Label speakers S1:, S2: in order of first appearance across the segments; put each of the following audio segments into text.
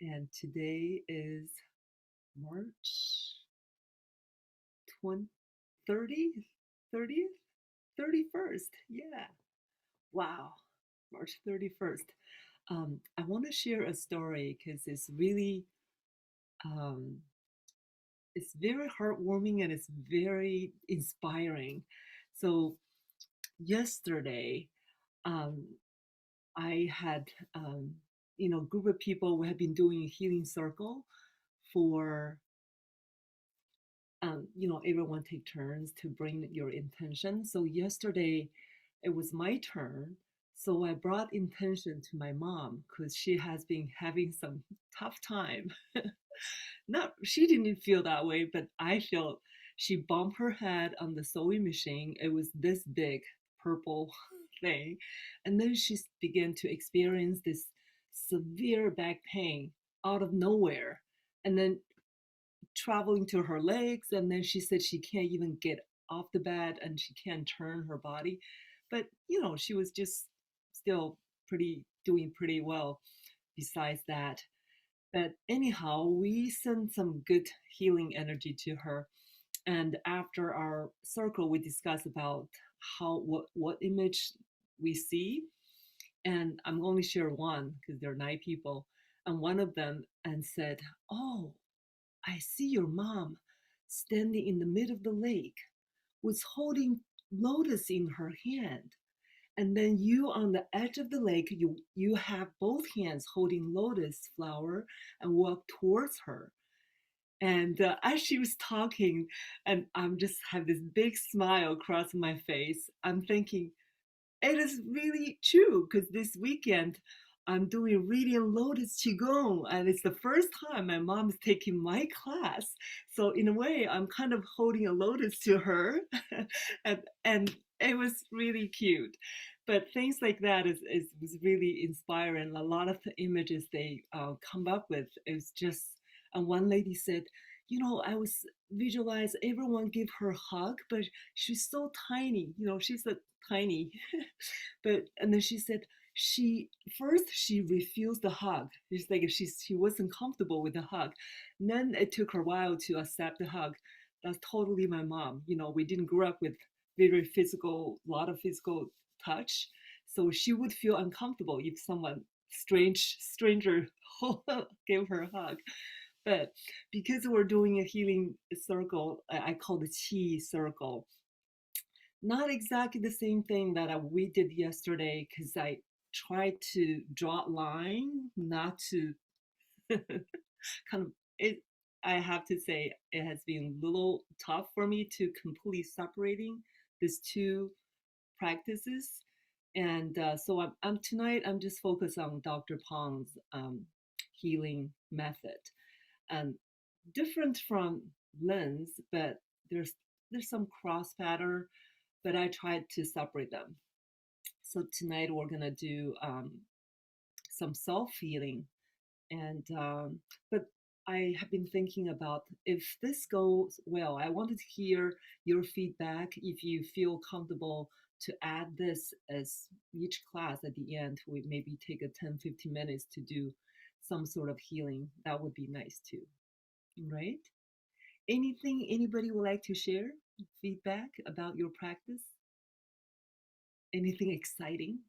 S1: And today is March 20, 30th, 30th, 31st. Yeah. Wow. March 31st. I want to share a story because um, it's very heartwarming and it's very inspiring. So yesterday, um, I had, a group of people who had been doing a healing circle for everyone take turns to bring your intention. So yesterday it was my turn. So I brought intention to my mom because she has been having some tough time. Not she didn't feel that way, but I felt she bumped her head on the sewing machine. It was this big purple thing. And then she began to experience this severe back pain out of nowhere. And then traveling to her legs, and then she said she can't even get off the bed and she can't turn her body. But she was just still pretty doing pretty well besides that. But anyhow, we sent some good healing energy to her. And after our circle, we discussed about what image we see. And I'm only share one because there are 9 people. And one of them and said, "Oh, I see your mom standing in the middle of the lake with holding lotus in her hand. And then you on the edge of the lake, you have both hands holding lotus flower and walk towards her." And as she was talking, and I'm just have this big smile across my face, I'm thinking, it is really true because this weekend I'm doing reading Lotus Qigong, and it's the first time my mom is taking my class. So in a way, I'm kind of holding a lotus to her, and it was really cute. But things like that is was really inspiring. A lot of the images they come up with is just. And one lady said, I was visualize everyone give her a hug, but she's so tiny. She's a tiny. But and then she said she first she refused the hug. She's like she wasn't comfortable with the hug. And then it took her a while to accept the hug. That's totally my mom. We didn't grow up with very physical, lot of physical touch. So she would feel uncomfortable if someone stranger gave her a hug. But because we're doing a healing circle, I call the chi circle, not exactly the same thing that we did yesterday because I tried to draw a line, not to kind of it. I have to say it has been a little tough for me to completely separating these two practices, and so I'm tonight. I'm just focused on Dr. Pong's healing method, and different from Lynn's, but there's there's some cross pattern, but I tried to separate them. So tonight we're gonna do some self healing, and but I have been thinking about if this goes well. I wanted to hear your feedback if you feel comfortable to add this as each class at the end. We maybe take a 10-15 minutes to do some sort of healing. That would be nice too, right? Anything anybody would like to share? Feedback about your practice? Anything exciting?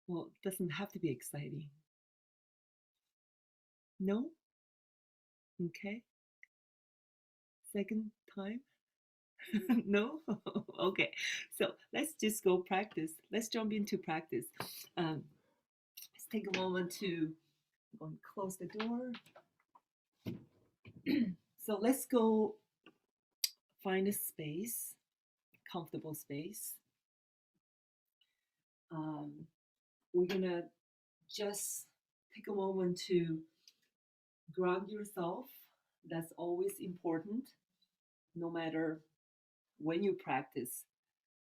S1: Well, it doesn't have to be exciting. No? Okay. Second time? No? Okay. So let's just go practice. Let's jump into practice. Let's take a moment to go and close the door. So let's go find a space, comfortable space. Um, we're gonna just take a moment to ground yourself. That's always important, no matter when you practice.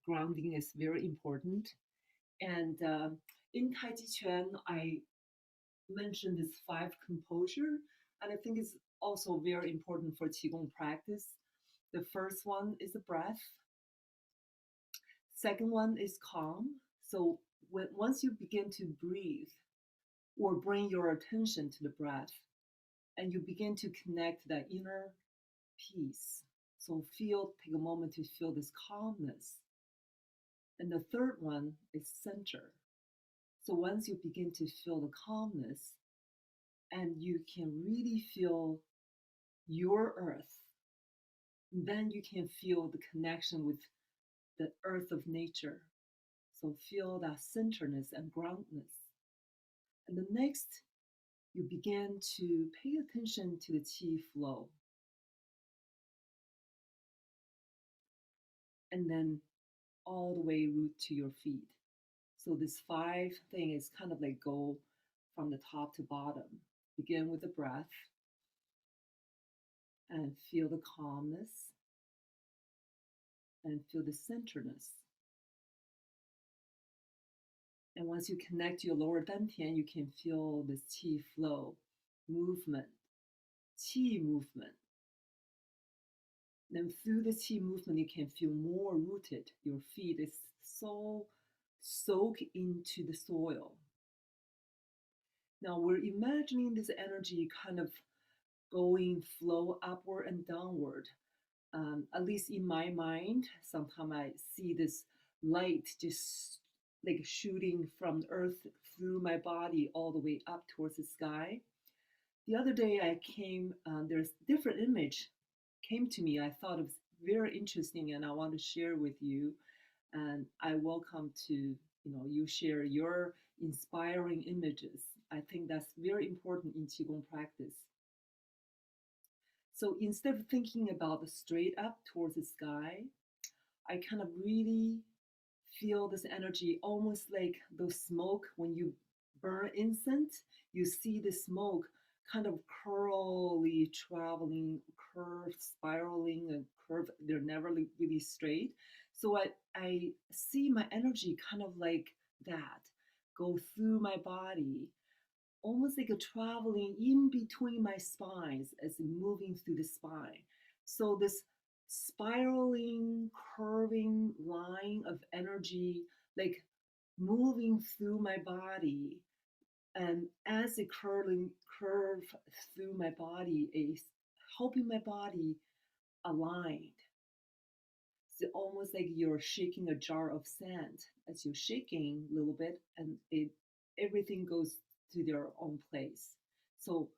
S1: Grounding is very important. And in Tai Chi Chuan, I mentioned this 5 composure, and I think it's also very important for Qigong practice. The first one is the breath. Second one is calm. So once you begin to breathe, or bring your attention to the breath, and you begin to connect that inner peace. So take a moment to feel this calmness. And the third one is center. So once you begin to feel the calmness and you can really feel your earth, then you can feel the connection with the earth of nature. So feel that centeredness and groundedness. And the next, you begin to pay attention to the qi flow. And then all the way root to your feet. So this five thing is kind of like go from the top to bottom. Begin with the breath and feel the calmness and feel the centeredness. And once you connect to your lower dantian, you can feel this qi flow, movement, qi movement. Then through the qi movement, you can feel more rooted. Your feet is so soaked into the soil. Now we're imagining this energy kind of going flow upward and downward. At least in my mind, sometimes I see this light just like shooting from earth through my body all the way up towards the sky. The other day I came, there's different image came to me. I thought it was very interesting and I want to share with you. And I welcome to, you share your inspiring images. I think that's very important in Qigong practice. So instead of thinking about the straight up towards the sky, I kind of really feel this energy almost like the smoke when you burn incense. You see the smoke kind of curly traveling, curved, spiraling, and curved. They're never really straight. So I see my energy kind of like that go through my body, almost like a traveling in between my spines as moving through the spine. So this spiraling, curving line of energy, like moving through my body, and as it curve through my body, is helping my body aligned. It's almost like you're shaking a jar of sand. As you're shaking a little bit, and everything goes to their own place. So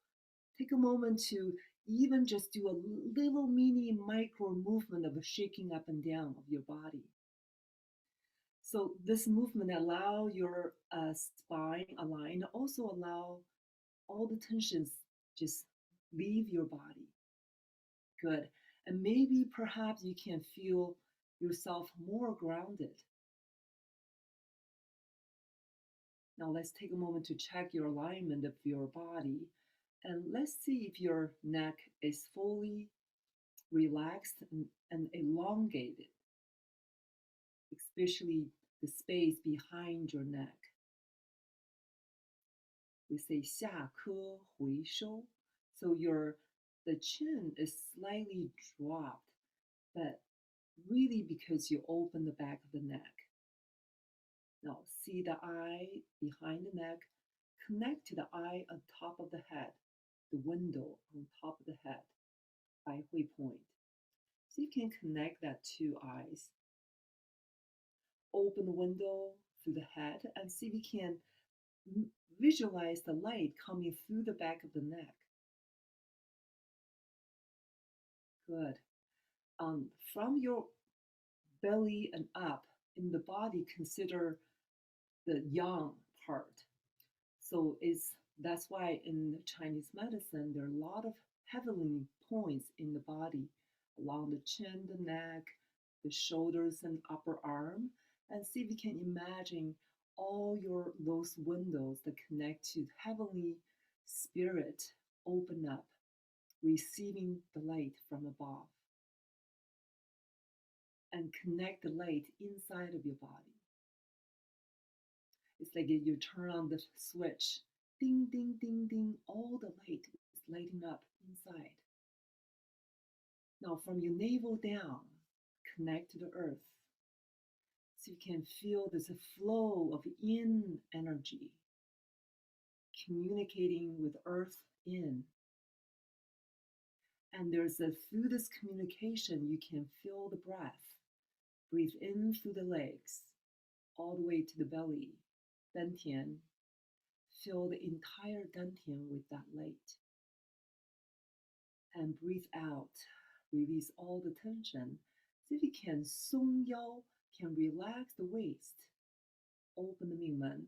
S1: take a moment to even just do a little mini micro movement of a shaking up and down of your body. So this movement allow your spine align, also allow all the tensions just leave your body. Good. And maybe perhaps you can feel yourself more grounded. Now let's take a moment to check your alignment of your body, and let's see if your neck is fully relaxed and elongated, especially the space behind your neck. We say 下颌回收. So the chin is slightly dropped, but really because you open the back of the neck. Now see the eye behind the neck, connect to the eye on top of the head, the window on top of the head, 百会 point. So you can connect that two eyes. Open the window through the head and see if you can visualize the light coming through the back of the neck. Good. From your belly and up in the body, consider the yang part. So that's why in Chinese medicine, there are a lot of heavenly points in the body, along the chin, the neck, the shoulders and upper arm. And see if you can imagine all those windows that connect to heavenly spirit open up, receiving the light from above. And connect the light inside of your body. It's like you turn on the switch, ding, ding, ding, ding, all the light is lighting up inside. Now from your navel down, connect to the earth. So you can feel there's a flow of yin energy, communicating with earth in. And through this communication, you can feel the breath. Breathe in through the legs, all the way to the belly, dantian. Fill the entire dantian with that light. And breathe out. Release all the tension. See if you can 松腰, can relax the waist. Open the Mingmen.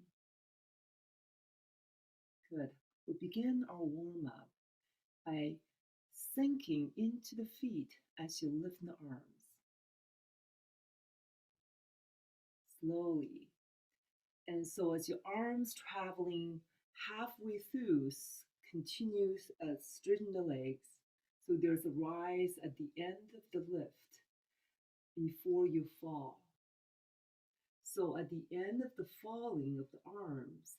S1: Good. We begin our warm up by sinking into the feet as you lift the arms. Slowly. And so as your arms traveling halfway through, continue straighten the legs. So there's a rise at the end of the lift before you fall. So at the end of the falling of the arms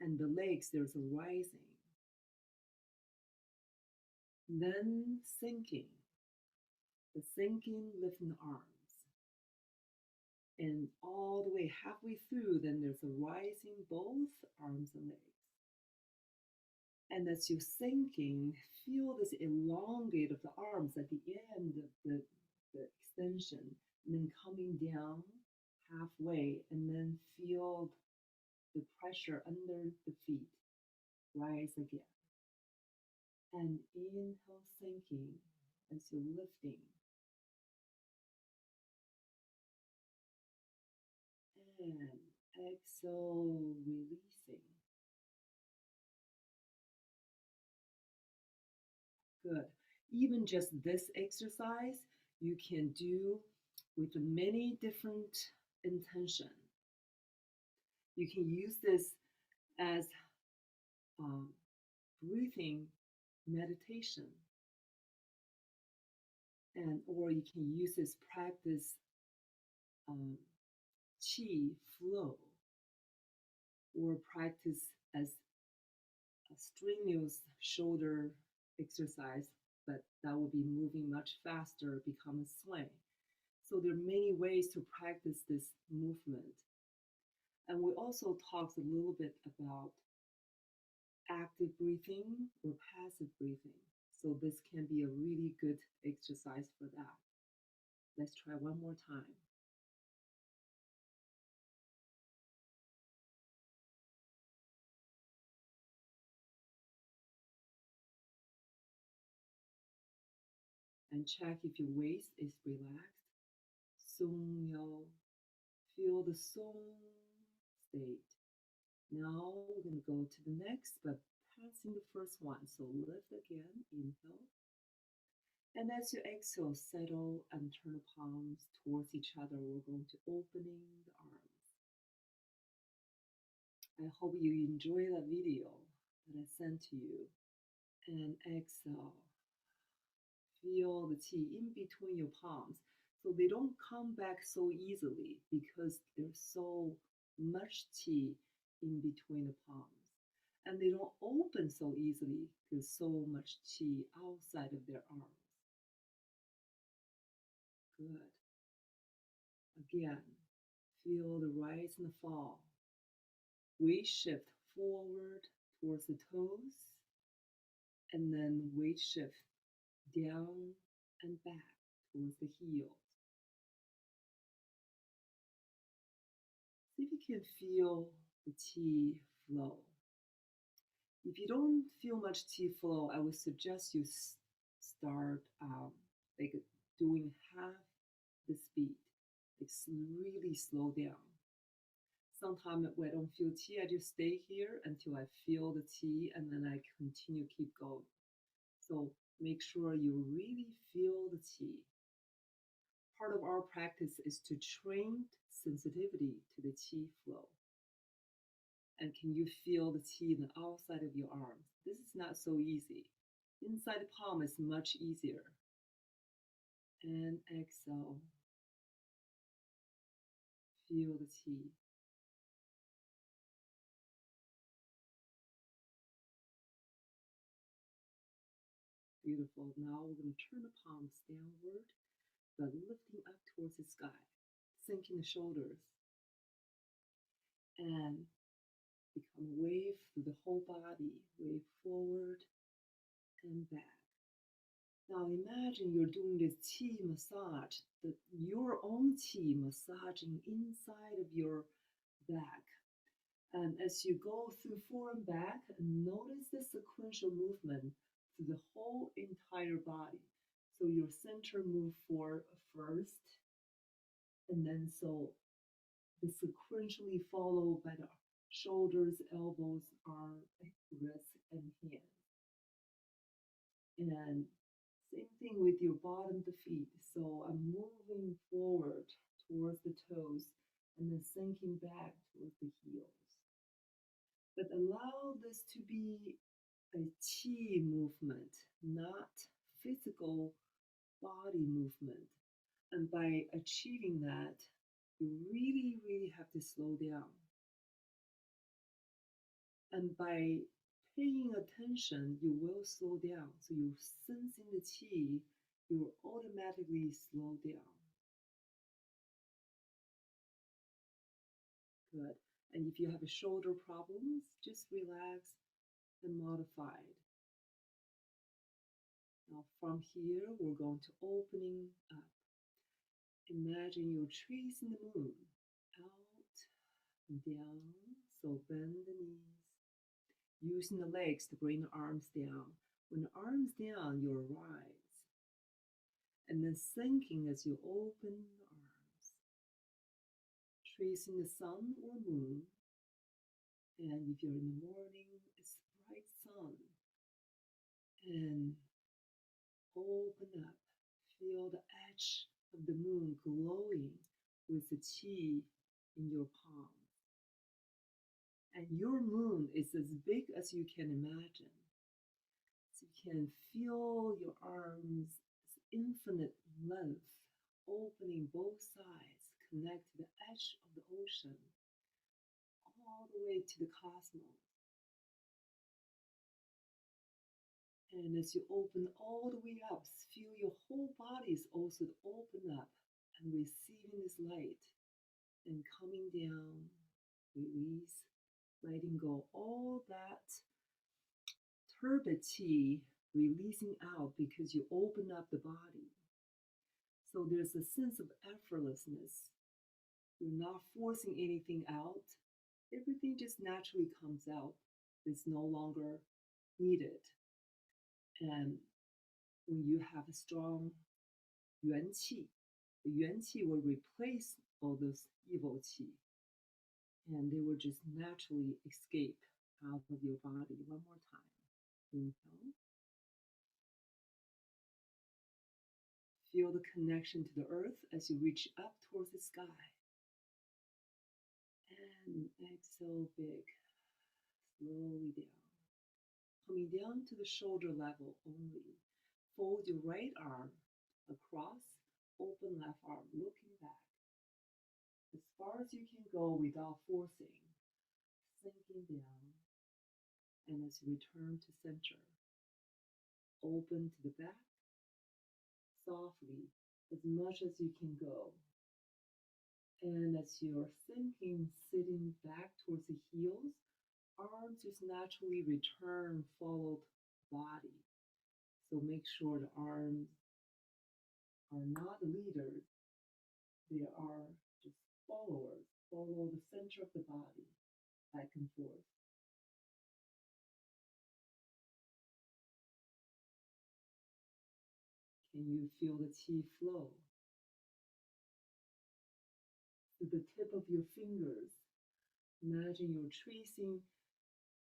S1: and the legs, there's a rising. Then sinking. The sinking, lifting the arms. And all the way halfway through, then there's a rising both arms and legs. And as you're sinking, feel this elongate of the arms at the end of the extension, and then coming down halfway, and then feel the pressure under the feet. Rise again. And inhale, sinking as you're lifting. And exhale, releasing. Good. Even just this exercise, you can do with many different intention. You can use this as breathing meditation, or you can use this practice qi flow, or practice as a strenuous shoulder exercise, but that will be moving much faster, become a swing. So there are many ways to practice this movement. And we also talked a little bit about active breathing or passive breathing. So this can be a really good exercise for that. Let's try one more time. And check if your waist is relaxed. Song Yao. Feel the song state. Now we're going to go to the next, but passing the first one. So lift again, inhale. And as you exhale, settle and turn the palms towards each other. We're going to opening the arms. I hope you enjoy that video that I sent to you. And exhale. Feel the qi in between your palms. So they don't come back so easily because there's so much qi in between the palms. And they don't open so easily because so much qi outside of their arms. Good. Again, feel the rise and the fall. Weight shift forward towards the toes, and then weight shift down and back towards the heels. See if you can feel the qi flow. If you don't feel much qi flow, I would suggest you start like doing half the speed, like really slow down. Sometimes when I don't feel qi, I just stay here until I feel the qi, and then I continue keep going. So make sure you really feel the qi. Part of our practice is to train sensitivity to the qi flow. And can you feel the qi in the outside of your arms? This is not so easy. Inside the palm is much easier. And exhale. Feel the qi. Beautiful. Now we're going to turn the palms downward, but lifting up towards the sky, sinking the shoulders. And become a wave through the whole body, wave forward and back. Now imagine you're doing this qi massage, your own qi massaging inside of your back. And as you go through forward and back, notice the sequential movement through the whole entire body. So your center move forward first, and then so the sequentially followed by the shoulders, elbows, arms, wrists, and hands. And same thing with your bottom of the feet. So I'm moving forward towards the toes and then sinking back towards the heels. But allow this to be a qi movement, not physical body movement. And by achieving that, you really, really have to slow down. And by paying attention, you will slow down. So you're sensing the qi, you will automatically slow down. Good. And if you have shoulder problems, just relax and modify it. Now from here, we're going to opening up. Imagine you're tracing the moon out and down. So bend the knees. Using the legs to bring the arms down. When the arms down, you rise. And then sinking as you open the arms. Tracing the sun or moon. And if you're in the morning, it's bright sun. And open up. Feel the edge of the moon glowing with the qi in your palm. And your moon is as big as you can imagine. So you can feel your arms infinite length, opening both sides, connect to the edge of the ocean, all the way to the cosmos. And as you open all the way up, feel your whole body is also open up and receiving this light and coming down, release, letting go all that turbid qi releasing out because you open up the body. So there's a sense of effortlessness. You're not forcing anything out. Everything just naturally comes out. It's no longer needed. And when you have a strong yuan qi, the yuan qi will replace all those evil qi. And they will just naturally escape out of your body. One more time. Inhale. Feel the connection to the earth as you reach up towards the sky. And exhale big, slowly down. Coming down to the shoulder level only. Fold your right arm across, open left arm, looking back. As far as you can go without forcing, sinking down. And as you return to center, open to the back, softly, as much as you can go. And as you're sinking, sitting back towards the heels, arms just naturally return, follow the body. So make sure the arms are not leaders, they are just followers. Follow the center of the body, back and forth. Can you feel the qi flow? To the tip of your fingers, imagine you're tracing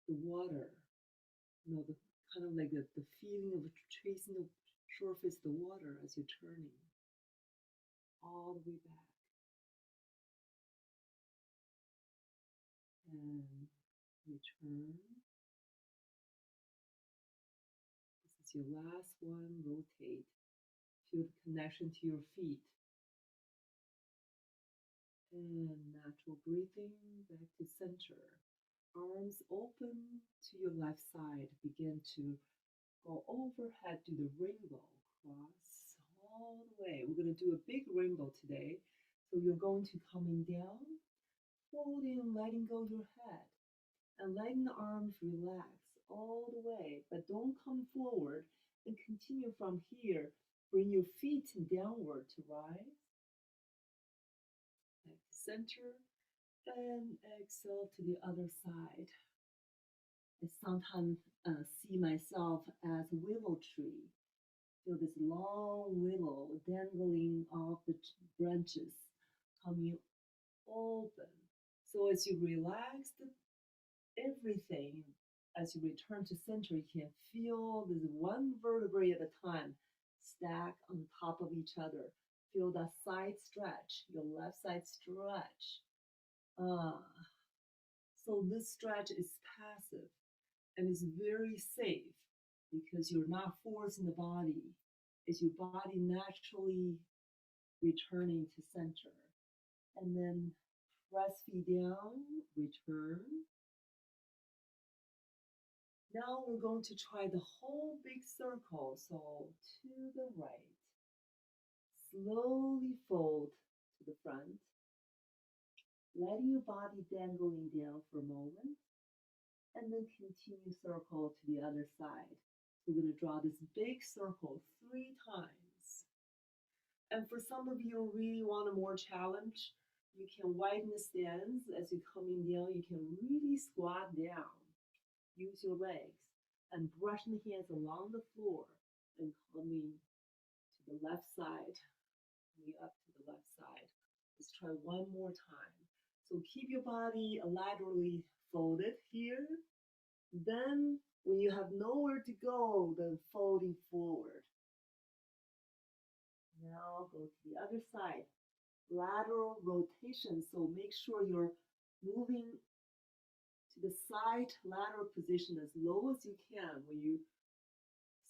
S1: the water, the kind of like the feeling of tracing the surface of the water as you're turning all the way back. And return. This is your last one. Rotate. Feel the connection to your feet. And natural breathing back to center. Arms open to your left side. Begin to go overhead to the rainbow. Cross all the way. We're going to do a big rainbow today. So you're going to coming down, folding, letting go your head. And letting the arms relax all the way, but don't come forward and continue from here. Bring your feet downward to rise, back to center, and exhale to the other side. I sometimes see myself as a willow tree. Feel this long willow dangling off the branches, coming open. So as you relax everything, as you return to center, you can feel this one vertebrae at a time stack on top of each other. Feel that side stretch, your left side stretch. Ah, so this stretch is passive and is very safe because you're not forcing the body. It's your body naturally returning to center. And then press feet down, return. Now we're going to try the whole big circle. So to the right, slowly fold to the front, letting your body dangling down for a moment, and then continue circle to the other side. So we're going to draw this big circle 3 times. And for some of you who really want a more challenge, you can widen the stance as you're coming down. You can really squat down. Use your legs and brushing the hands along the floor and coming to the left side, coming up to the left side. Let's try one more time. So keep your body laterally folded here. Then when you have nowhere to go, then folding forward. Now go to the other side. Lateral rotation. So make sure you're moving to the side lateral position as low as you can when you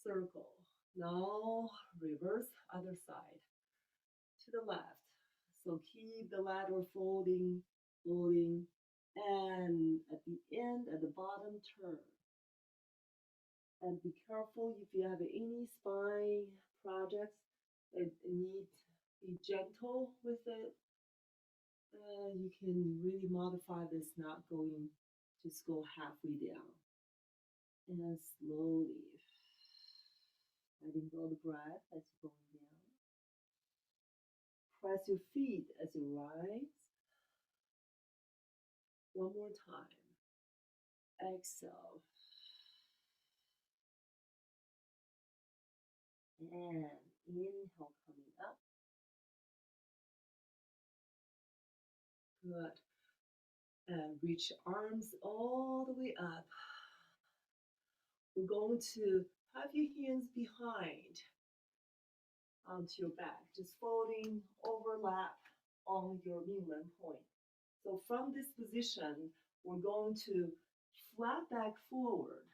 S1: circle. Now reverse other side to the left. So keep the lateral folding, folding, and at the end, at the bottom, turn. And be careful if you have any spine projects that need to be gentle with it. You can really modify this, not going, just go halfway down. And slowly letting go the breath as you're going down. Press your feet as you rise. One more time. Exhale. And inhale coming up. Good. And reach arms all the way up. We're going to have your hands behind onto your back, just folding overlap on your midline point. So from this position, we're going to flat back forward.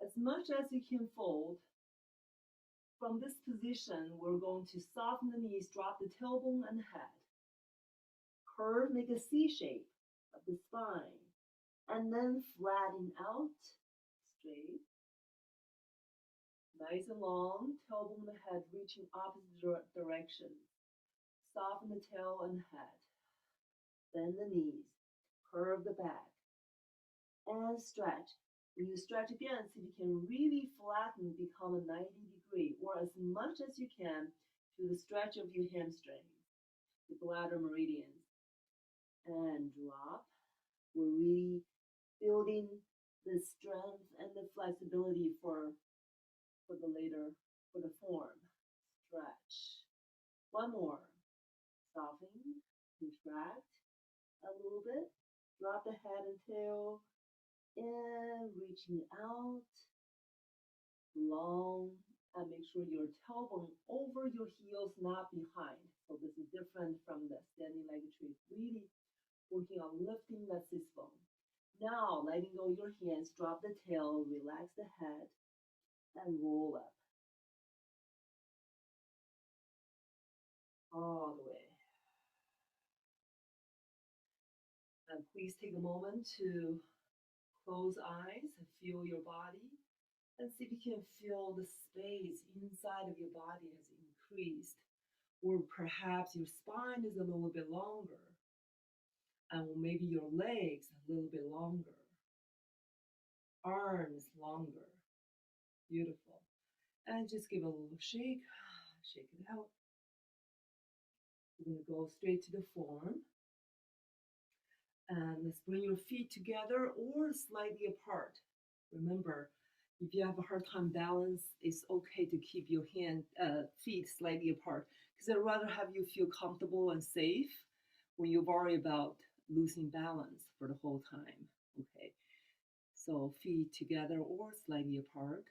S1: As much as you can fold. From this position, we're going to soften the knees, drop the tailbone and head. Curve, make a C shape of the spine. And then flatten out, straight. Nice and long, tailbone and head reaching opposite directions. Soften the tail and head. Bend the knees, curve the back, and stretch. When you stretch again, see if you can really flatten, become a 90-degree, or as much as you can to the stretch of your hamstrings, the bladder meridians. And drop. We're really building the strength and the flexibility for the form. Stretch. One more. Soften, contract a little bit. Drop the head and tail. And reaching out, long, and make sure your tailbone over your heels, not behind. So this is different from the standing leg retreat. Really working on lifting the sit bone. Now, letting go your hands, drop the tail, relax the head, and roll up. All the way. And please take a moment to close eyes and feel your body and see if you can feel the space inside of your body has increased, or perhaps your spine is a little bit longer. And maybe your legs a little bit longer, arms longer. Beautiful. And just give a little shake. Shake it out. We're going to go straight to the form. And let's bring your feet together or slightly apart. Remember, if you have a hard time balance, it's okay to keep your feet slightly apart because I'd rather have you feel comfortable and safe when you worry about losing balance for the whole time. Okay, so feet together or slightly apart.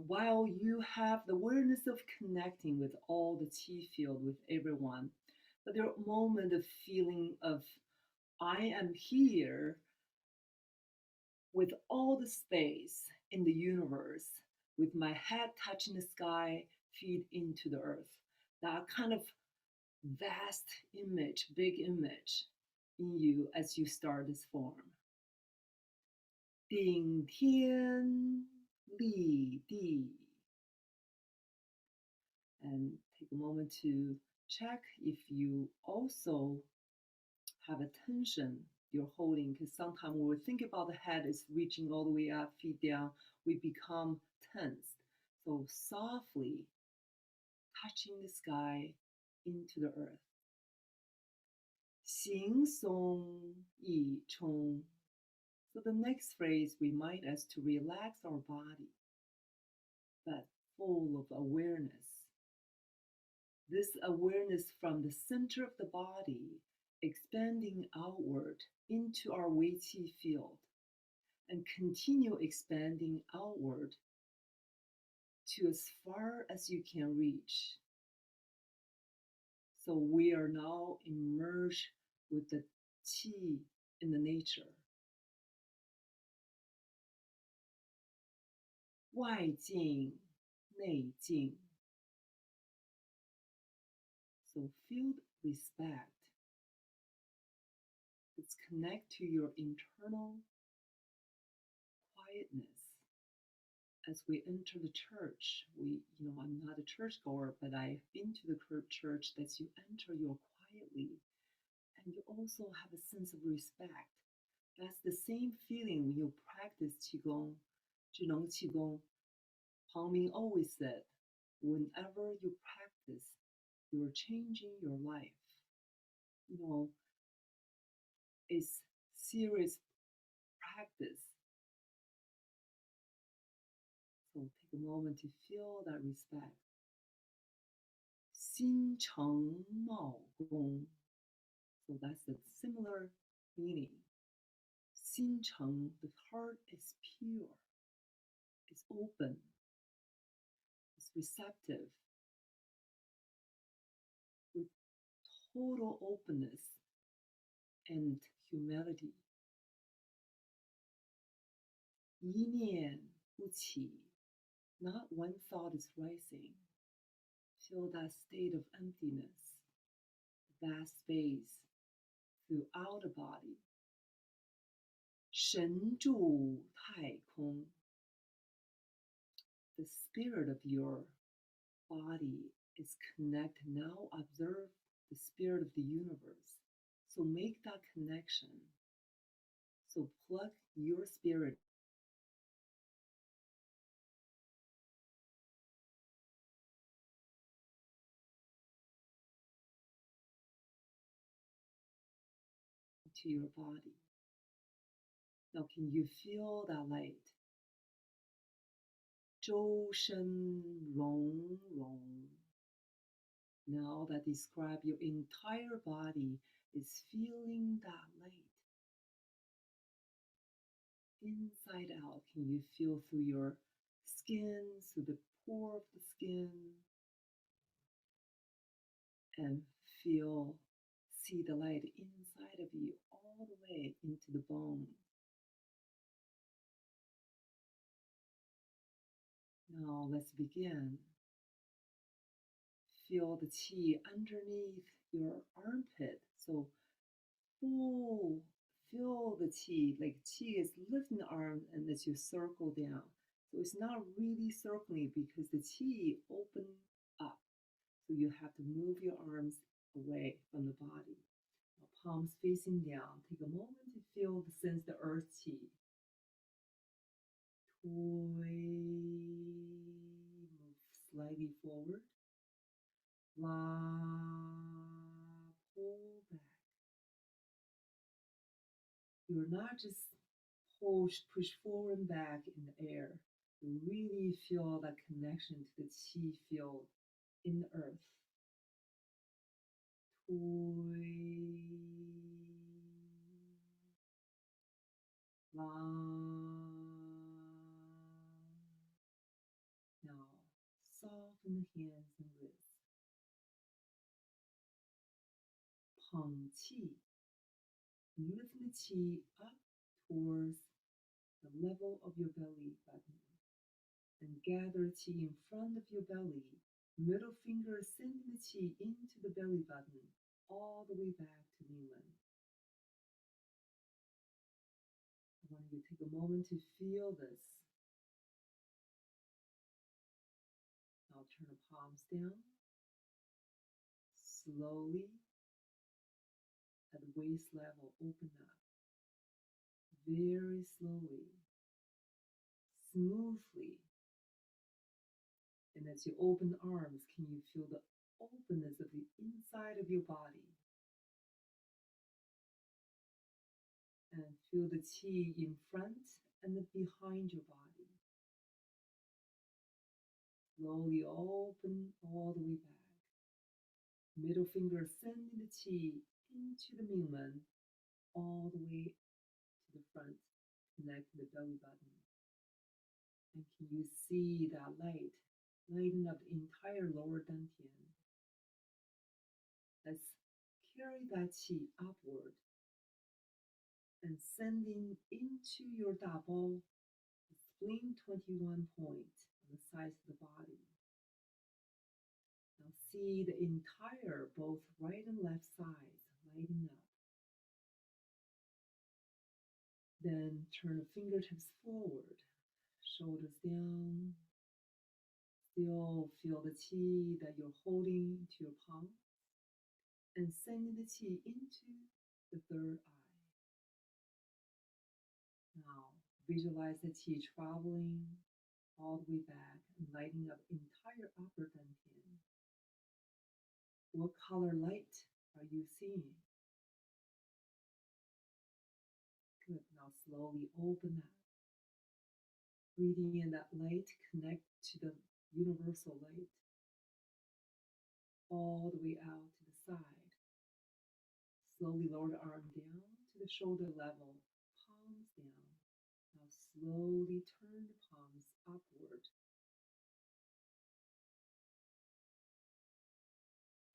S1: While you have the awareness of connecting with all the chi field with everyone, but there are moments of feeling of I am here with all the space in the universe, with my head touching the sky, feet into the earth. That kind of vast image, big image in you as you start this form. 顶天立地. And take a moment to check if you also have a tension you're holding, because sometimes when we think about the head is reaching all the way up, feet down, we become tense. So softly touching the sky into the earth. 行松一冲. So the next phrase reminds us to relax our body, but full of awareness. This awareness from the center of the body expanding outward into our Wei Qi field and continue expanding outward to as far as you can reach. So we are now immersed with the Qi in the nature. 外境内境. So feel respect. Let's connect to your internal quietness. As we enter the church, I'm not a churchgoer, but I've been to the church that you enter, you're quietly, and you also have a sense of respect. That's the same feeling when you practice Qigong, Zhineng Qigong. Pang Ming always said, whenever you practice, you're changing your life. It's serious practice. So take a moment to feel that respect. 心诚茂公. So that's a similar meaning. 心诚, the heart is pure, it's open, it's receptive, with total openness and humility. 一念不起, not one thought is rising. Feel that state of emptiness, vast space throughout the body. 神住太空. The spirit of your body is connected. Now observe the spirit of the universe. So make that connection. So plug your spirit to your body. Now can you feel that light? 周身融融. Now that describe your entire body is feeling that light. Inside out, can you feel through your skin, through the pore of the skin, and see the light inside of you all the way into the bone. Now let's begin. Feel the qi underneath your armpit. So feel the qi, like qi is lifting the arm and as you circle down. So it's not really circling because the qi open up So you have to move your arms away from the body. Now, palms facing down. Take a moment to feel the sense the earth chi. Toy. Move slightly forward. La. Pull back. You're not just push forward and back in the air. You really feel that connection to the chi field in the earth. Toy. La. Now soften the hands and wrists. Peng qi. Lift the chi up towards the level of your belly button and gather chi in front of your belly. Middle finger sending the chi into the belly button all the way back to Lingwen. I want you to take a moment to feel this. Now turn the palms down. Slowly, at the waist level, open up. Very slowly, smoothly. And as you open the arms, can you feel the openness of the inside of your body? And feel the chi in front and behind your body. Slowly open all the way back. Middle finger sending the chi into the Mingmen, all the way to the front, connect to the belly button. And can you see that light lighten up the entire lower dantian? Let's carry that chi upward and sending into your Da Bao, the spleen 21 point on the sides of the body. Now see the entire, both right and left sides, lighting up. Then turn the fingertips forward, shoulders down. Still feel the chi that you're holding to your palm and sending the chi into the third eye. Now visualize the chi traveling all the way back and lighting up the entire upper dantian. What color light are you seeing? Good. Now slowly open up. Breathing in that light, connect to the universal light. All the way out to the side. Slowly lower the arm down to the shoulder level, palms down. Now slowly turn the palms upward.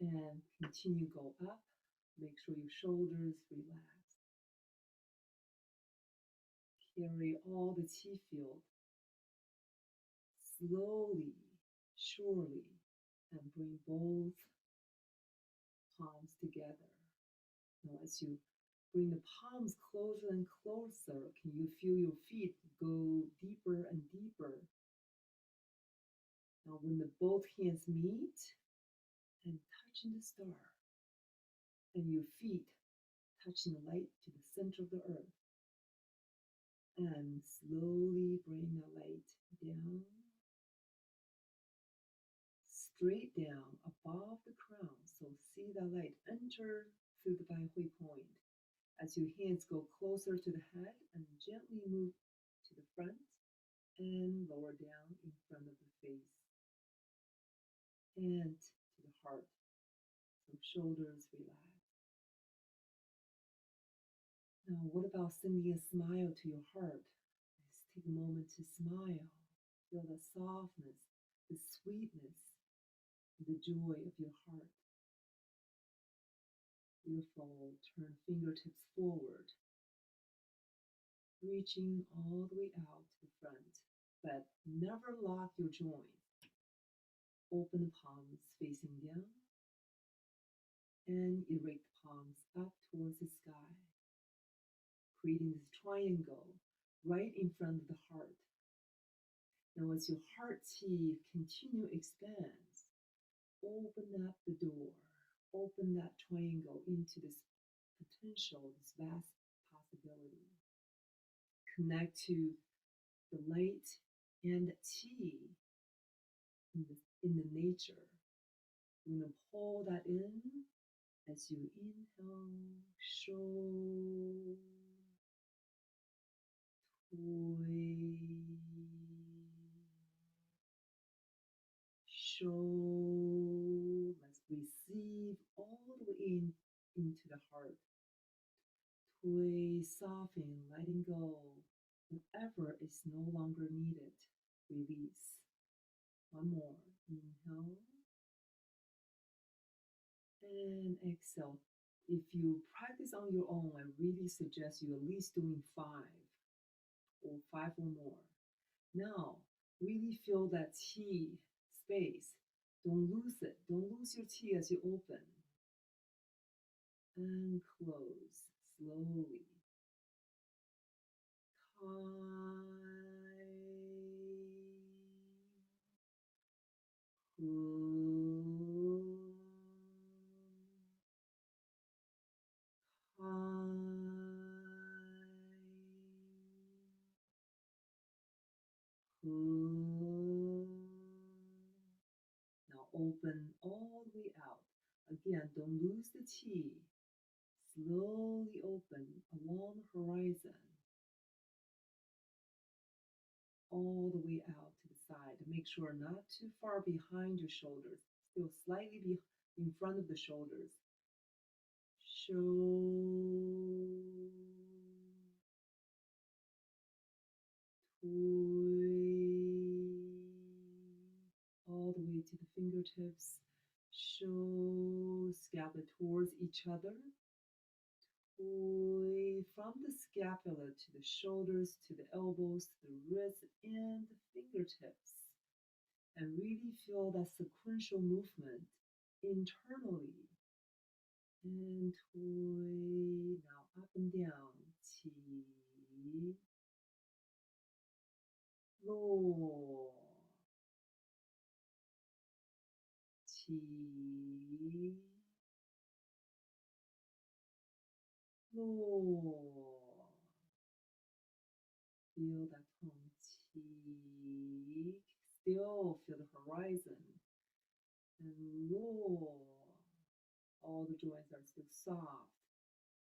S1: And continue go up. Make sure your shoulders relax. Carry all the chi field slowly, surely, and bring both palms together. Now, as you bring the palms closer and closer, can you feel your feet go deeper and deeper? Now, when the both hands meet and touching the star, and your feet touching the light to the center of the earth, and slowly bring the light down, straight down above the crown. So see the light enter through the Bai Hui point. As your hands go closer to the head and gently move to the front and lower down in front of the face and to the heart. So shoulders relax. Now, what about sending a smile to your heart? Let's take a moment to smile. Feel the softness, the sweetness, the joy of your heart. Beautiful. Turn fingertips forward, reaching all the way out to the front, but never lock your joints. Open the palms facing down and erect the palms up towards the sky, creating this triangle right in front of the heart. Now as your heart chi continue expands, open up the door, open that triangle into this potential, this vast possibility. Connect to the light and tea in the nature. You're going to pull that in as you inhale, show, toy, show. Let's receive all the way into the heart. Toy, soften, letting go. Whatever is no longer needed, release. One more. Inhale and exhale. If you practice on your own, I really suggest you at least doing 5 or more. Now, really feel that chi space. Don't lose it. Don't lose your chi as you open. And close slowly. Now open all the way out. Again, don't lose the chi. Slowly open along the horizon. All the way out to the side. Make sure not too far behind your shoulders. Still slightly in front of the shoulders. Show. All the way to the fingertips. Show. Scapula towards each other. From the scapula to the shoulders, to the elbows, to the wrists, and the fingertips. And really feel that sequential movement internally. And toy. Now up and down. Qi. Lo. Qi. Lo. Feel that tone. Qi. Still feel the horizon. And lo. All the joints are still soft.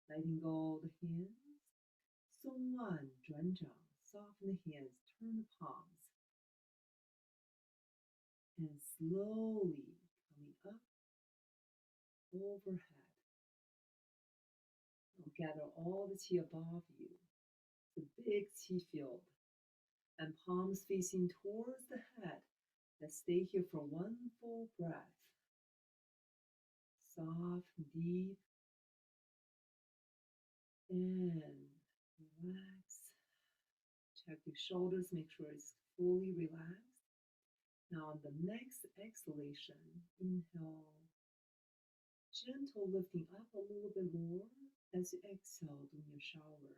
S1: Letting go the hands. Song Wan, Zhuan Zhang. Soften the hands, turn the palms. And slowly coming up overhead. Now gather all the chi above you. It's a big chi field. And palms facing towards the head. Let's stay here for one full breath. Soft, deep, and relax. Check your shoulders, make sure it's fully relaxed. Now on the next exhalation, inhale, gentle lifting up a little bit more as you exhale during your shower.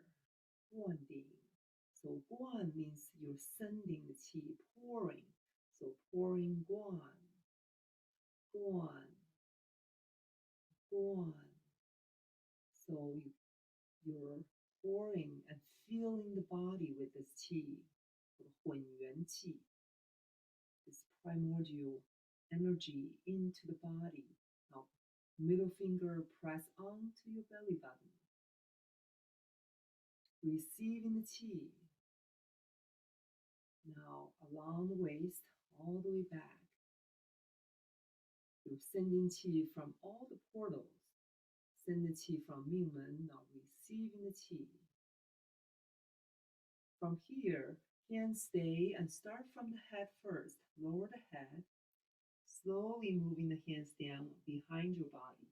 S1: Guanding. So guan means you're sending the qi, pouring. So pouring guan, guan, guan. So you're pouring and filling the body with this qi, the hunyuan qi, this primordial energy into the body. Now, middle finger press onto your belly button. Receiving the qi. Now, along the waist, all the way back. You're sending qi from all the portals. Send the qi from Mingmen, now receiving the qi. From here, hands stay and start from the head first. Lower the head, slowly moving the hands down behind your body.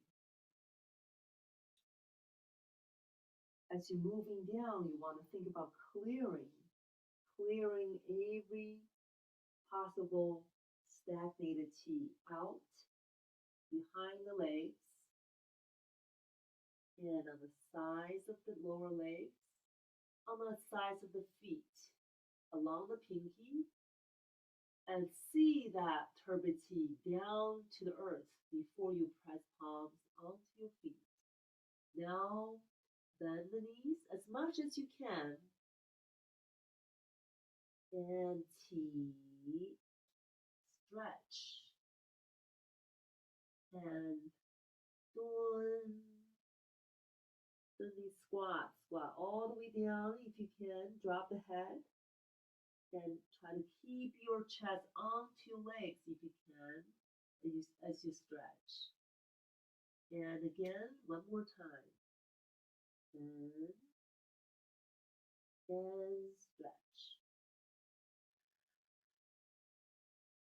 S1: As you're moving down, you want to think about clearing every possible stagnated qi out behind the legs and on the sides of the lower legs, on the sides of the feet, along the pinky
S2: and see that turbidity down to the earth before you press palms onto your feet. Now, bend the knees as much as you can and stretch and doing the squat. Squat all the way down if you can. Drop the head and try to keep your chest onto your legs if you can as you stretch. And again, one more time. And stretch.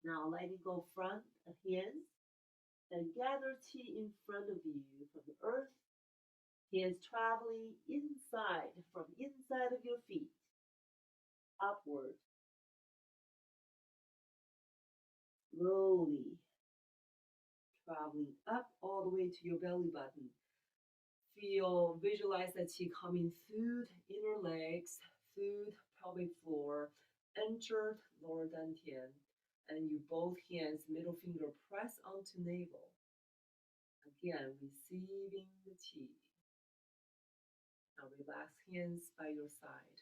S2: Now letting go front hands and gather T in front of you from the earth. Hands traveling inside, from inside of your feet, upward, slowly, traveling up all the way to your belly button. Visualize that Qi coming through the inner legs, through the pelvic floor, entered lower dantian, and you both hands, middle finger press onto navel. Again, receiving the Qi. Now relax hands by your side.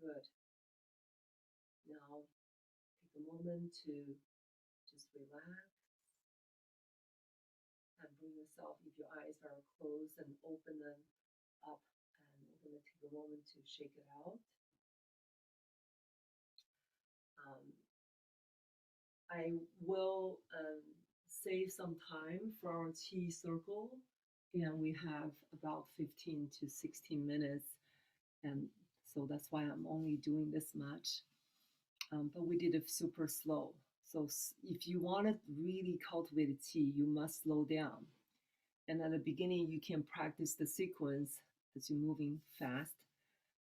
S2: Good. Now take a moment to just relax and bring yourself, if your eyes are closed, and open them up. And we're going to take a moment to shake it out. I will save some time for our tea circle, and we have about 15 to 16 minutes, and so that's why I'm only doing this much. But we did it super slow. So if you want to really cultivate a tea, you must slow down. And at the beginning, you can practice the sequence as you're moving fast.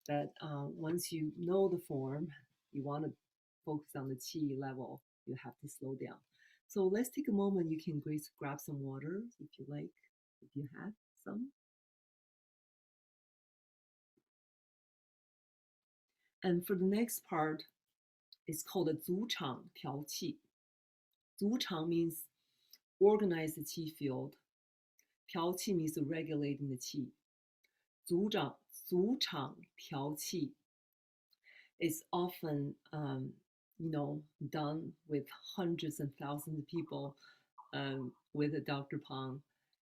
S2: But once you know the form, you want to focus on the qi level, you have to slow down. So let's take a moment. You can grab some water if you like, if you have some. And for the next part, it's called a 组场调气. 组场 means organize the qi field. 调气 means regulating the qi. 组场调气 is often done with hundreds and thousands of people with Dr. Pang.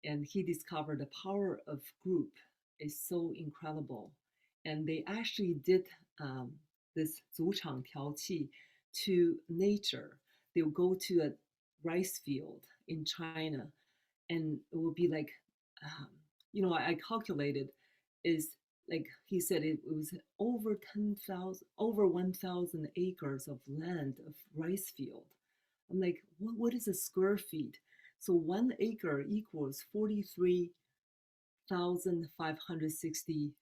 S2: And he discovered the power of group is so incredible. And they actually did this 组场调气 to nature. They'll go to a rice field in China, and it will be like, I calculated is like he said it was over 10,000, over 1,000 acres of land of rice field. I'm like, what is a square feet? So 1 acre equals 43,560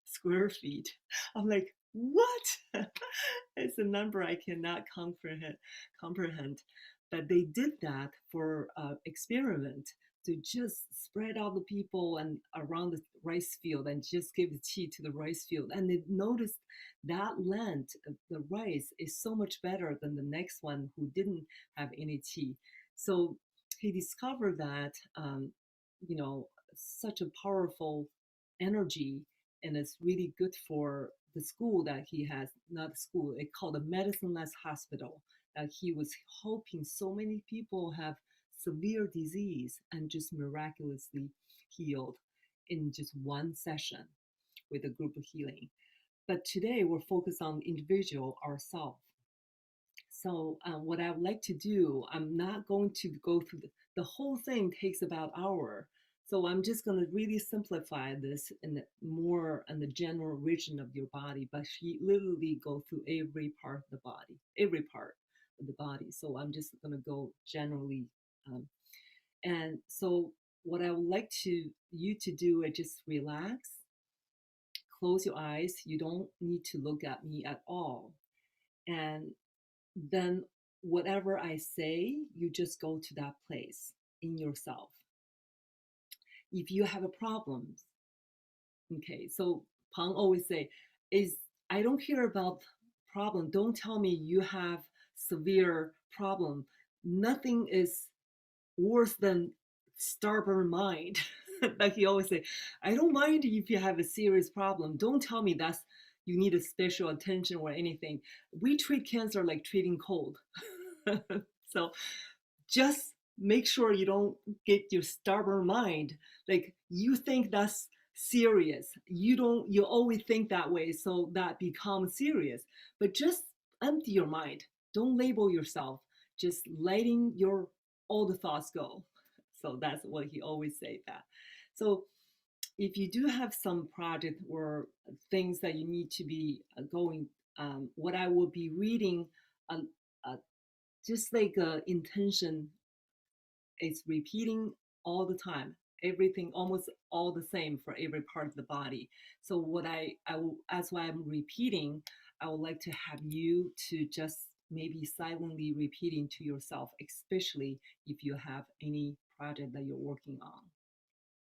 S2: square feet. I'm like, what? It's a number I cannot comprehend. But they did that for experiment to just spread out the people and around the rice field and just give the tea to the rice field. And they noticed that land, the rice, is so much better than the next one who didn't have any tea. So he discovered that, such a powerful energy, and it's really good for the school that he has, not school, it's called a medicineless hospital, that he was hoping so many people have severe disease and just miraculously healed in just one session with a group of healing. But today we're focused on individual ourselves. So what I would like to do, I'm not going to go through the whole thing takes about an hour. So I'm just going to really simplify this in more in the general region of your body, but she literally go through every part of the body, every part of the body. So I'm just going to go generally. And so what I would like you to do is just relax, close your eyes. You don't need to look at me at all. And then whatever I say, you just go to that place in yourself. If you have a problem, okay, so Pang always say, is
S1: I don't care about problem. Don't tell me you have severe problem. Nothing is worse than stubborn mind. Like he always say, I don't mind if you have a serious problem. Don't tell me that's you need a special attention or anything. We treat cancer like treating cold. So just make sure you don't get your stubborn mind. Like you think that's serious. You always think that way, so that becomes serious. But just empty your mind. Don't label yourself. Just letting your all the thoughts go. So that's what he always say that. So if you do have some project or things that you need to be going, what I will be reading, uh, uh, just like intention is repeating all the time, everything almost all the same for every part of the body. So what I will, as why I'm repeating, I would like to have you to just maybe silently repeating to yourself, especially if you have any project that you're working on.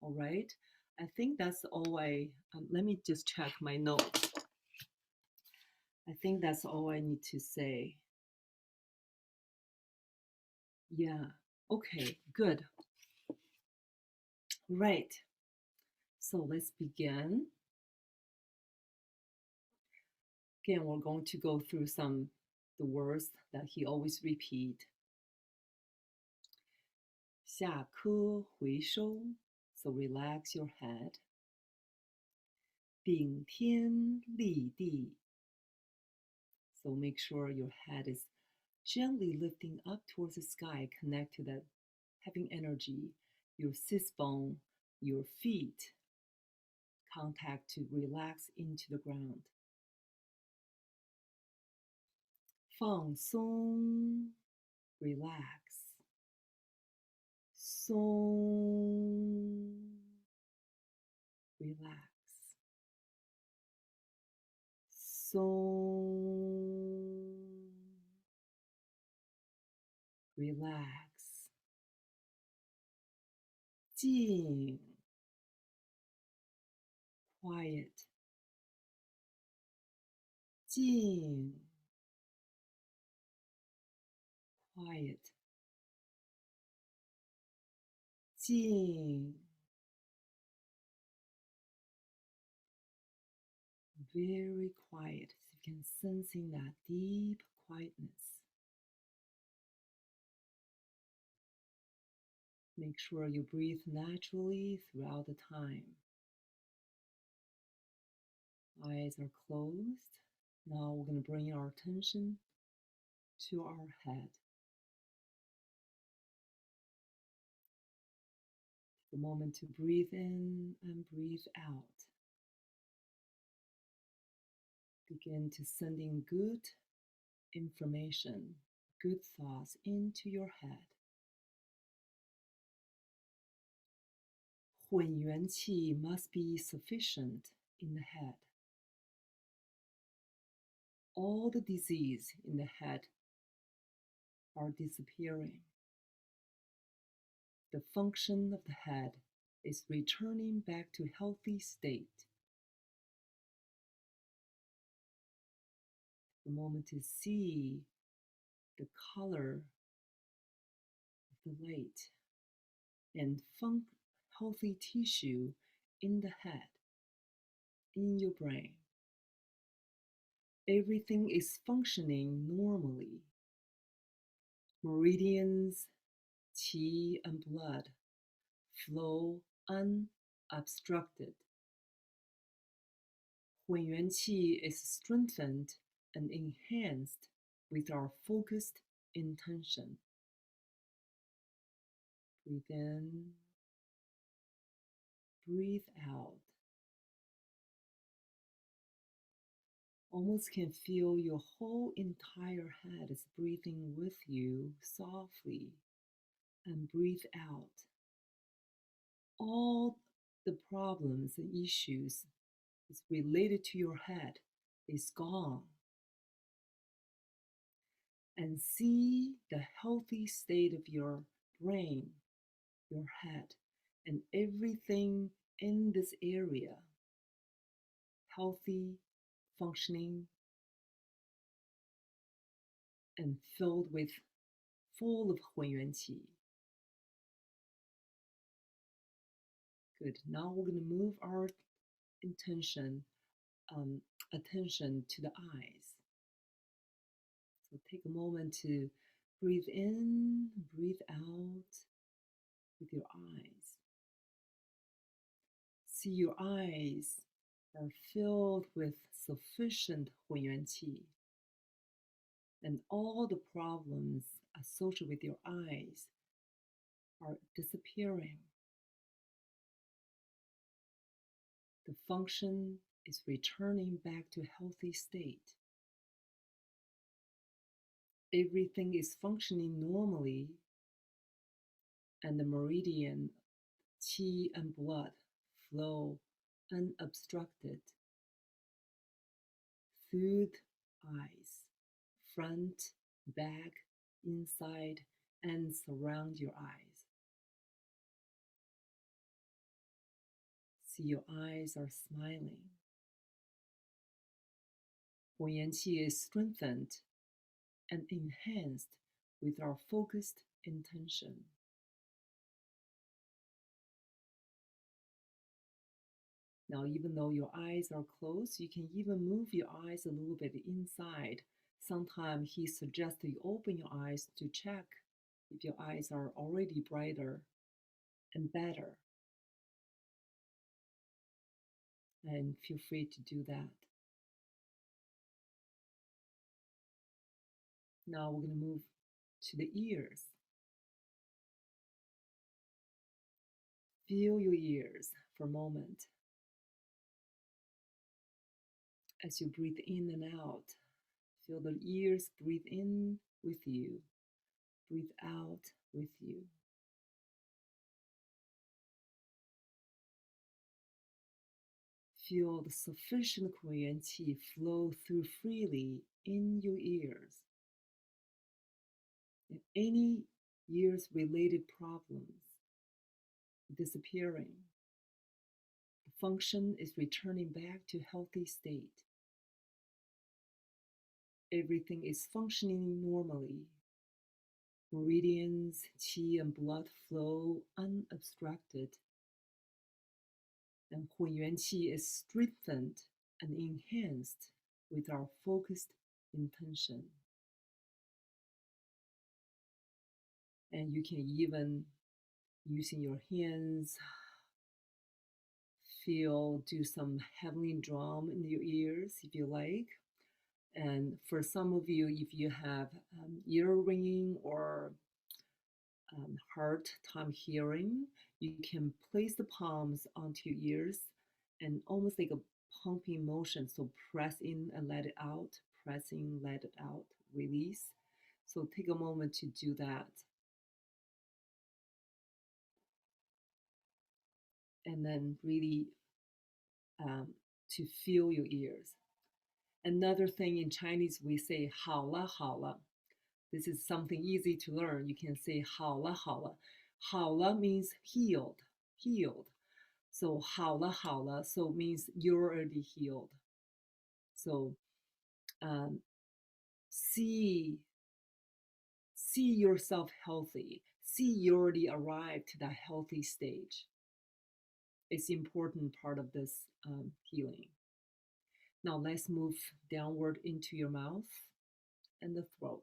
S1: All right, I think that's all I let me just check my notes. I think that's all I need to say. Yeah, okay, good. Right, so let's begin. Again, we're going to go through some the words that he always repeat. 下颌回收, so relax your head. 顶天立地, so make sure your head is gently lifting up towards the sky, connect to that having energy, your sits bone, your feet, contact to relax into the ground. 放松, relax. 松, relax. 松, relax. 静, quiet. 静, quiet. 静, very quiet. So you can sensing that deep quietness. Make sure you breathe naturally throughout the time. Eyes are closed. Now we're going to bring our attention to our head. Take a moment to breathe in and breathe out. Begin to sending good information, good thoughts into your head. 混元气 must be sufficient in the head. All the disease in the head are disappearing. The function of the head is returning back to healthy state. The moment to see the color of the light and healthy tissue in the head, in your brain. Everything is functioning normally. Meridians, qi and blood flow unobstructed. 混元气 is strengthened and enhanced with our focused intention. Breathe in, breathe out. Almost can feel your whole entire head is breathing with you softly, and breathe out. All the problems and issues is related to your head is gone. And see the healthy state of your brain, your head, and everything in this area. Healthy,
S2: functioning and filled with full of 混元气. Good. Now we're going to move our intention, attention to the eyes. So take a moment to breathe in, breathe out with your eyes. See your eyes are filled with sufficient 混元气, and all the problems associated with your eyes are disappearing. The function is returning back to a healthy state. Everything is functioning normally, and the meridian, qi and blood flow unobstructed through the eyes, front, back, inside, and surround your eyes. See your eyes are smiling. 混元气 is strengthened and enhanced with our focused intention. Now, even though your eyes are closed, you can even move your eyes a little bit inside. Sometimes he suggests you open your eyes to check if your eyes are already brighter and better. And feel free to do that. Now we're going to move to the ears. Feel your ears for a moment. As you breathe in and out, feel the ears breathe in with you, breathe out with you. Feel the sufficient 混元气 flow through freely in your ears. And any ears-related problems disappearing. The function is returning back to a healthy state. Everything is functioning normally. Meridians, qi, and blood flow unobstructed. And 混元气 is strengthened and enhanced with our focused intention. And you can even, using your hands, do some heavenly drum in your ears if you like. And for some of you, if you have ear ringing or hard time hearing, you can place the palms onto your ears and almost like a pumping motion. So press in and let it out, press in, let it out, release. So take a moment to do that. And then really to feel your ears. Another thing in Chinese, we say 好了好了. This is something easy to learn. You can say 好了好了. 好了 means healed, healed. So 好了好了 so means you're already healed. So see yourself healthy. See you already arrived to that healthy stage. It's an important part of this healing. Now let's move downward into your mouth and the throat.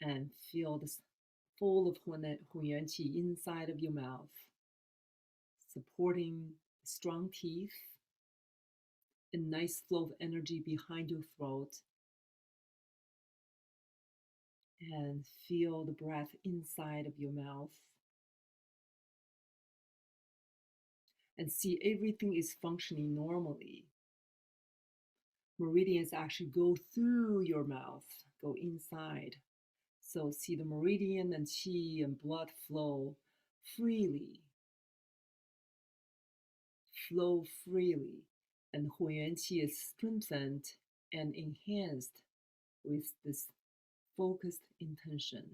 S2: And feel this full of 混元气 inside of your mouth, supporting strong teeth, a nice flow of energy behind your throat. And feel the breath inside of your mouth. And see everything is functioning normally. Meridians actually go through your mouth, go inside. So see the meridian and qi and blood flow freely. Flow freely. And 混元气 is strengthened and enhanced with this focused intention.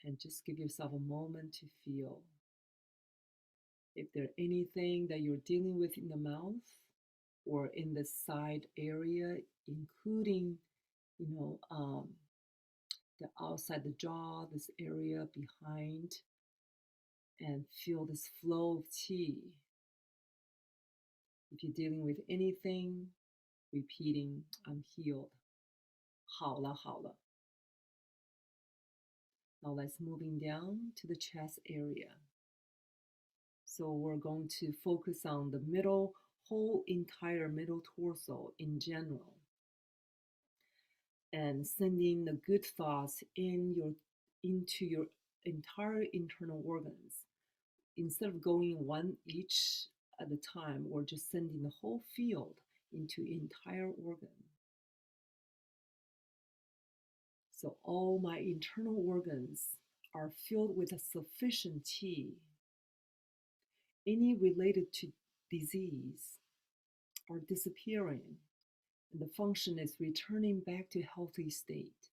S2: And just give yourself a moment to feel. If there's anything that you're dealing with in the mouth or in the side area, including, you know, the outside the jaw, this area behind, and feel this flow of qi. If you're dealing with anything, repeating, I'm healed. 好了,好了. Now let's moving down to the chest area. So we're going to focus on the whole entire middle torso in general. And sending the good thoughts into your entire internal organs. Instead of going one each at a time, or just sending the whole field into entire organ. So all my internal organs are filled with a sufficient qi. Any related to disease are disappearing, and the function is returning back to healthy state.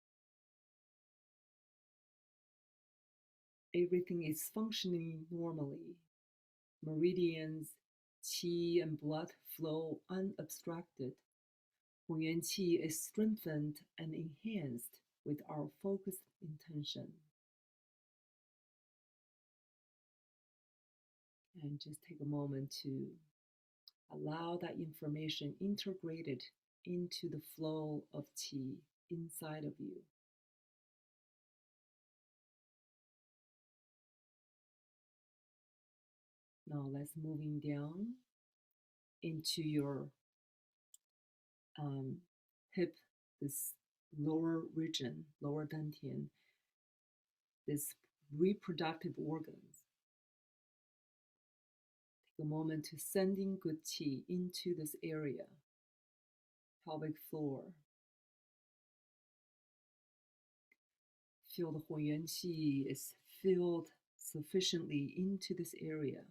S2: Everything is functioning normally. Meridians, qi and blood flow unobstructed. Hunyuan qi is strengthened and enhanced with our focused intention. And just take a moment to allow that information integrated into the flow of qi inside of you. Now let's moving down into your hip, this lower region, lower dantian, this reproductive organs. Take a moment to sending good qi into this area, pelvic floor. Feel the Hunyuan qi is filled sufficiently into this area.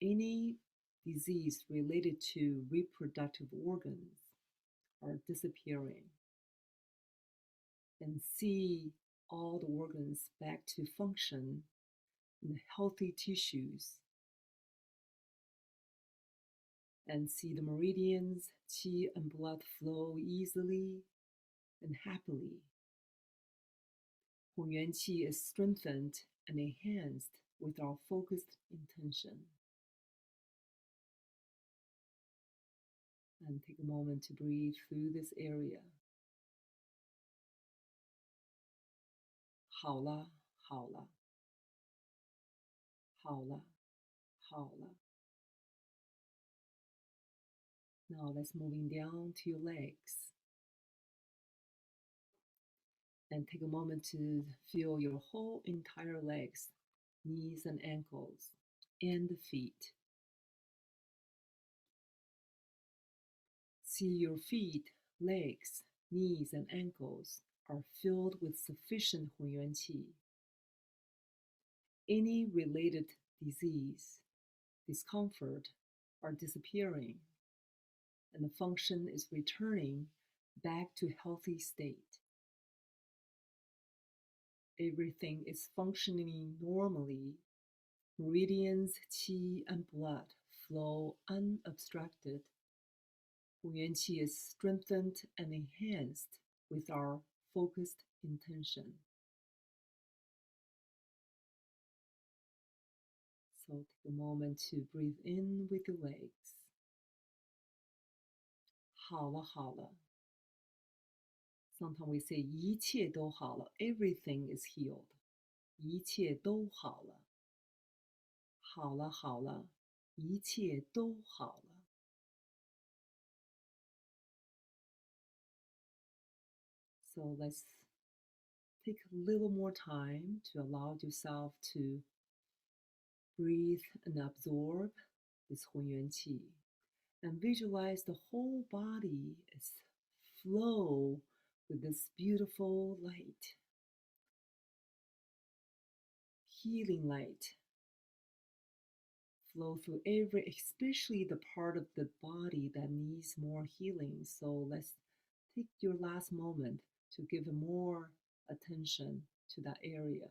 S2: Any disease related to reproductive organs are disappearing. And see all the organs back to function in healthy tissues. And see the meridians, qi and blood flow easily and happily. Hunyuan qi is strengthened and enhanced with our focused intention. And take a moment to breathe through this area. 好了,好了,好了,好了. Now let's moving down to your legs. And take a moment to feel your whole entire legs, knees and ankles, and the feet. See your feet, legs, knees, and ankles are filled with sufficient Hunyuan qi. Any related disease, discomfort are disappearing, and the function is returning back to healthy state. Everything is functioning normally. Meridians, qi, and blood flow unobstructed. Hunyuan qi is strengthened and enhanced with our focused intention. So take a moment to breathe in with your legs. 好了,好了. Sometimes we say 一切都好了, everything is healed. 一切都好了. 好了,好了,一切都好了. So let's take a little more time to allow yourself to breathe and absorb this Hunyuan qi, and visualize the whole body is flow with this beautiful light, healing light, flow through especially the part of the body that needs more healing. So let's take your last moment to give more attention to that area.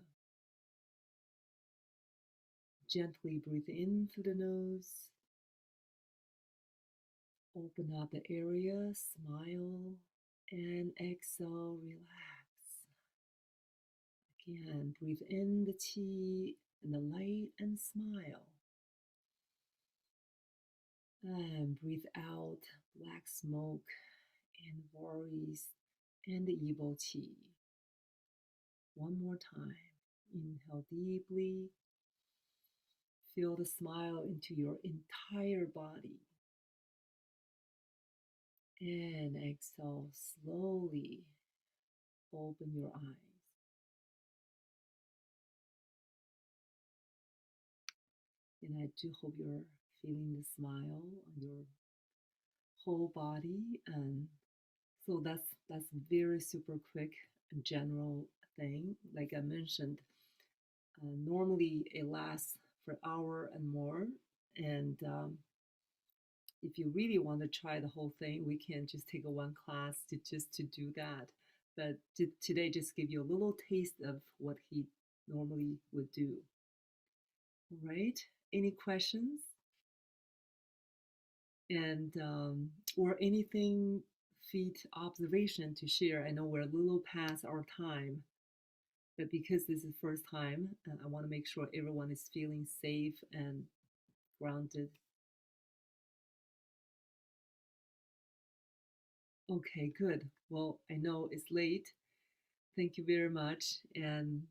S2: Gently breathe in through the nose. Open up the area, smile, and exhale, relax. Again, breathe in the chi and the light and smile. And breathe out black smoke and worries and the evil chi. One more time. Inhale deeply. Feel the smile into your entire body. And exhale slowly. Open your eyes. And I do hope you're feeling the smile on your whole body. And so that's very super quick and general thing. Like I mentioned, normally it lasts for an hour and more. And if you really want to try the whole thing, we can just take a one class to do that. But today, just give you a little taste of what he normally would do. All right. Any questions? And or anything feet observation to share? I know we're a little past our time, but because this is the first time, I want to make sure everyone is feeling safe and grounded. Okay, good. Well, I know it's late. Thank you very much. And